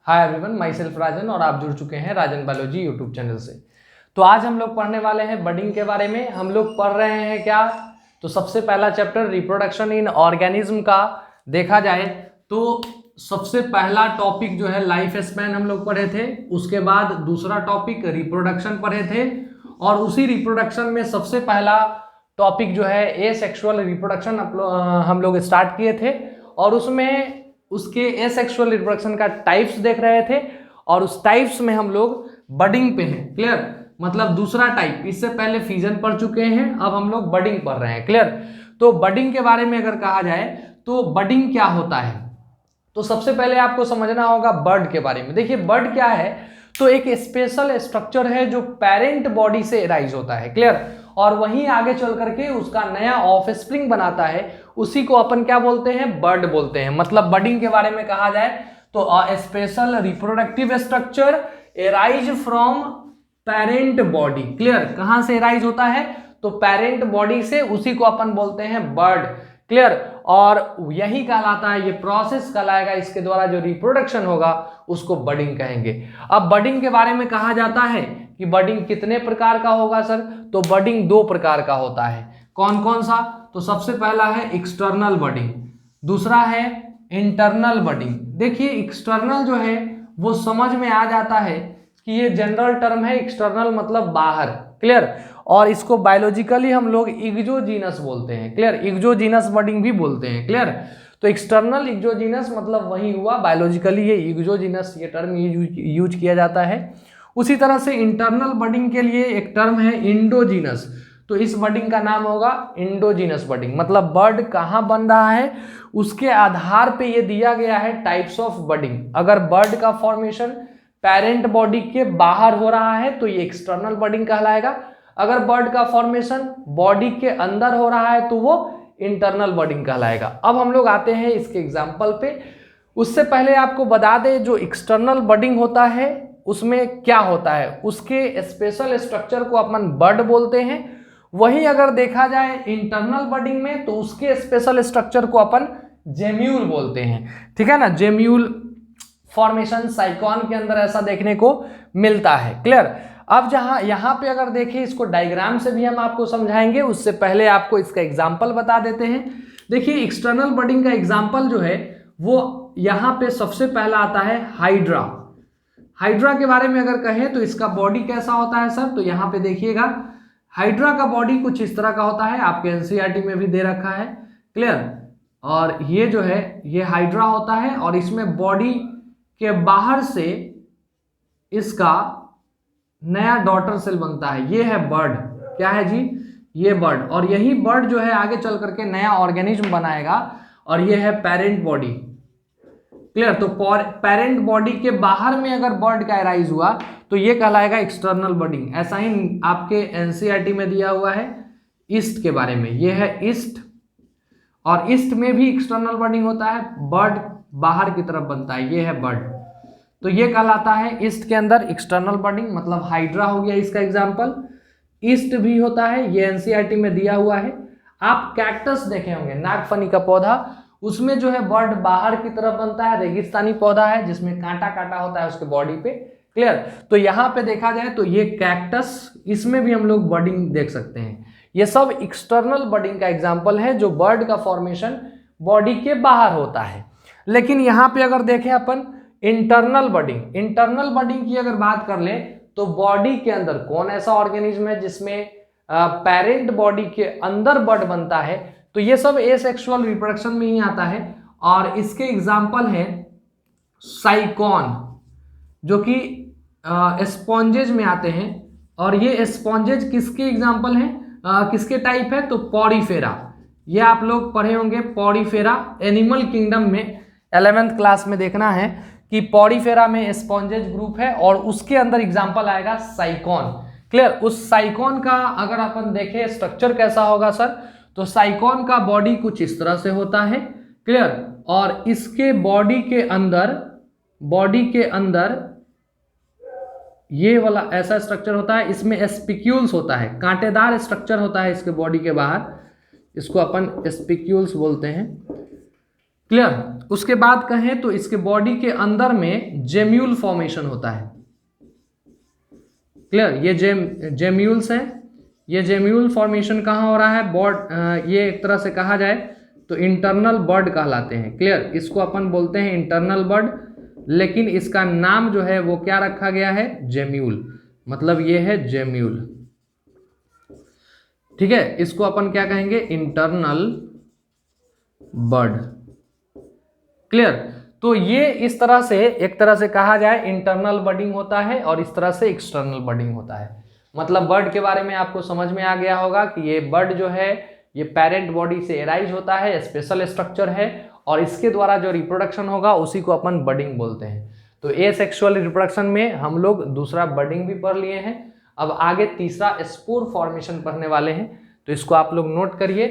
Hi everyone, my self राजन और आप जुड़ चुके हैं राजन बायोलॉजी यूट्यूब चैनल से। तो आज हम लोग पढ़ने वाले हैं बडिंग के बारे में। हम लोग पढ़ रहे हैं क्या, तो सबसे पहला चैप्टर रिप्रोडक्शन इन ऑर्गेनिज्म का देखा जाए तो सबसे पहला टॉपिक जो है लाइफ स्पैन हम लोग पढ़े थे। उसके बाद दूसरा टॉपिक रिप्रोडक्शन पढ़े थे और उसी रिप्रोडक्शन में सबसे पहला टॉपिक जो है एसेक्सुअल रिप्रोडक्शन हम लोग स्टार्ट किए थे और उसमें उसके एसेक्सुअल रिप्रोडक्शन का टाइप्स देख रहे थे और उस टाइप्स में हम लोग बडिंग पे हैं। क्लियर, मतलब दूसरा टाइप। इससे पहले फिजन पढ़ चुके हैं, अब हम लोग बडिंग पढ़ रहे हैं। क्लियर, तो बडिंग के बारे में अगर कहा जाए तो बडिंग क्या होता है, तो सबसे पहले आपको समझना होगा बर्ड के बारे में। देखिए बर्ड क्या है, तो एक स्पेशल स्ट्रक्चर है जो पेरेंट बॉडी से राइज होता है। क्लियर, और वहीं आगे चल करके उसका नया ऑफस्प्रिंग बनाता है, उसी को अपन क्या बोलते हैं, बर्ड बोलते हैं। मतलब बडिंग के बारे में कहा जाए तो special reproductive structure arise from parent body. Clear, कहां से एराइज होता है, तो पेरेंट बॉडी से, उसी को अपन बोलते हैं बर्ड। क्लियर, और यही कहलाता है, ये प्रोसेस कहलाएगा, इसके द्वारा जो रिप्रोडक्शन होगा उसको बडिंग कहेंगे। अब बडिंग के बारे में कहा जाता है कि बडिंग कितने प्रकार का होगा सर, तो बडिंग दो प्रकार का होता है। कौन कौन सा, तो सबसे पहला है एक्सटर्नल बडिंग, दूसरा है इंटरनल बडिंग। देखिए एक्सटर्नल जो है वो समझ में आ जाता है कि ये जनरल टर्म है, एक्सटर्नल मतलब बाहर। क्लियर, और इसको बायोलॉजिकली हम लोग इग्जोजीनस बोलते हैं। क्लियर, इग्जोजीनस बडिंग भी बोलते हैं। क्लियर, तो एक्सटर्नल इग्जोजीनस मतलब वही हुआ, बायोलॉजिकली ये इग्जोजीनस ये टर्म यूज किया जाता है। उसी तरह से इंटरनल बडिंग के लिए एक टर्म है इंडोजीनस, तो इस बडिंग का नाम होगा इंडोजीनस बडिंग। मतलब बर्ड कहाँ बन रहा है उसके आधार पे ये दिया गया है टाइप्स ऑफ बडिंग। अगर बर्ड का फॉर्मेशन पेरेंट बॉडी के बाहर हो रहा है तो ये एक्सटर्नल बडिंग कहलाएगा, अगर बर्ड का फॉर्मेशन बॉडी के अंदर हो रहा है तो वो इंटरनल बडिंग कहलाएगा। अब हम लोग आते हैं इसके एग्जाम्पल पे। उससे पहले आपको बता दें जो एक्सटर्नल बडिंग होता है उसमें क्या होता है, उसके स्पेशल स्ट्रक्चर को अपन बर्ड बोलते हैं। वहीं अगर देखा जाए इंटरनल बडिंग में तो उसके स्पेशल स्ट्रक्चर को अपन जेम्यूल बोलते हैं। ठीक है ना, जेम्यूल फॉर्मेशन साइकॉन के अंदर ऐसा देखने को मिलता है। क्लियर, अब जहां यहां पे अगर देखें, इसको डायग्राम से भी हम आपको समझाएंगे, उससे पहले आपको इसका एग्जाम्पल बता देते हैं। देखिए एक्सटर्नल बडिंग का एग्जाम्पल जो है वो यहां पे सबसे पहला आता है हाइड्रा। हाइड्रा के बारे में अगर कहें तो इसका बॉडी कैसा होता है सर, तो यहाँ पे देखिएगा हाइड्रा का बॉडी कुछ इस तरह का होता है, आपके एनसीईआरटी में भी दे रखा है। क्लियर, और ये जो है ये हाइड्रा होता है और इसमें बॉडी के बाहर से इसका नया डॉटर सेल बनता है। ये है बर्ड, क्या है जी, ये बर्ड, और यही बर्ड जो है आगे चल करके नया ऑर्गेनिज्म बनाएगा और ये है पेरेंट बॉडी। क्लियर, तो पेरेंट बॉडी के बाहर में अगर बर्ड का एराइज हुआ तो ये कहलाएगा एक्सटर्नल बडिंग। ऐसा ही आपके एनसीईआरटी में दिया हुआ है ईस्ट के बारे में, ये है ईस्ट, और ईस्ट में भी एक्सटर्नल बडिंग होता है, बर्ड बाहर की तरफ बनता है, ये है बर्ड, तो ये कहलाता है ईस्ट के अंदर एक्सटर्नल बडिंग। मतलब हाइड्रा हो गया इसका एग्जाम्पल। ईस्ट भी होता है, ये एनसीईआरटी में दिया हुआ है। आप कैक्टस देखे होंगे, नागफनी का पौधा, उसमें जो है बर्ड बाहर की तरफ बनता है, रेगिस्तानी पौधा है जिसमें कांटा कांटा होता है उसके बॉडी पे। क्लियर, तो यहाँ पे देखा जाए तो ये कैक्टस, इसमें भी हम लोग बडिंग देख सकते हैं। ये सब एक्सटर्नल बडिंग का एग्जाम्पल है जो बर्ड का फॉर्मेशन बॉडी के बाहर होता है। लेकिन यहाँ पे अगर देखें अपन इंटरनल बडिंग, इंटरनल बडिंग की अगर बात कर ले तो बॉडी के अंदर कौन ऐसा ऑर्गेनिज्म है जिसमें पेरेंट बॉडी के अंदर बर्ड बनता है, तो ये सब एसेक्सुअल रिप्रोडक्शन में ही आता है। और इसके एग्जाम्पल है साइकॉन, जो कि स्पॉन्जेज में आते हैं, और ये स्पॉन्जेज किसके एग्जाम्पल हैं, किसके टाइप है, तो पॉरीफेरा। ये आप लोग पढ़े होंगे पॉरीफेरा, एनिमल किंगडम में 11th क्लास में देखना है कि पॉरीफेरा में स्पॉन्जेज ग्रुप है और उसके अंदर एग्जाम्पल आएगा साइकॉन। क्लियर, उस साइकॉन का अगर अपन देखें स्ट्रक्चर कैसा होगा सर, तो साइकॉन का बॉडी कुछ इस तरह से होता है। क्लियर, और इसके बॉडी के अंदर ये वाला ऐसा स्ट्रक्चर होता है, इसमें स्पिक्यूल्स होता है, कांटेदार स्ट्रक्चर होता है इसके बॉडी के बाहर, इसको अपन स्पिक्यूल्स बोलते हैं। क्लियर, उसके बाद कहें तो इसके बॉडी के अंदर में जेम्यूल फॉर्मेशन होता है। क्लियर, ये जेम्यूल्स हैं। ये जेम्यूल फॉर्मेशन कहाँ हो रहा है? ये एक तरह से कहा जाए तो इंटरनल बड कहलाते हैं। क्लियर, इसको अपन बोलते हैं इंटरनल बड, लेकिन इसका नाम जो है वो क्या रखा गया है? जेम्यूल। मतलब ये है जेम्यूल। ठीक है, इसको अपन क्या कहेंगे? इंटरनल बड। क्लियर, तो ये इस तरह से, एक तरह से कहा जाए इंटरनल बडिंग होता है और इस तरह से एक्सटर्नल बडिंग होता है। मतलब बर्ड के बारे में आपको समझ में आ गया होगा कि ये बर्ड जो है ये पेरेंट बॉडी से एराइज होता है, स्पेशल स्ट्रक्चर है, और इसके द्वारा जो रिप्रोडक्शन होगा उसी को अपन बडिंग बोलते हैं। तो एसेक्सुअल रिप्रोडक्शन में हम लोग दूसरा बडिंग भी पढ़ लिए हैं। अब आगे तीसरा स्पोर फॉर्मेशन पढ़ने वाले हैं, तो इसको आप लोग नोट करिए।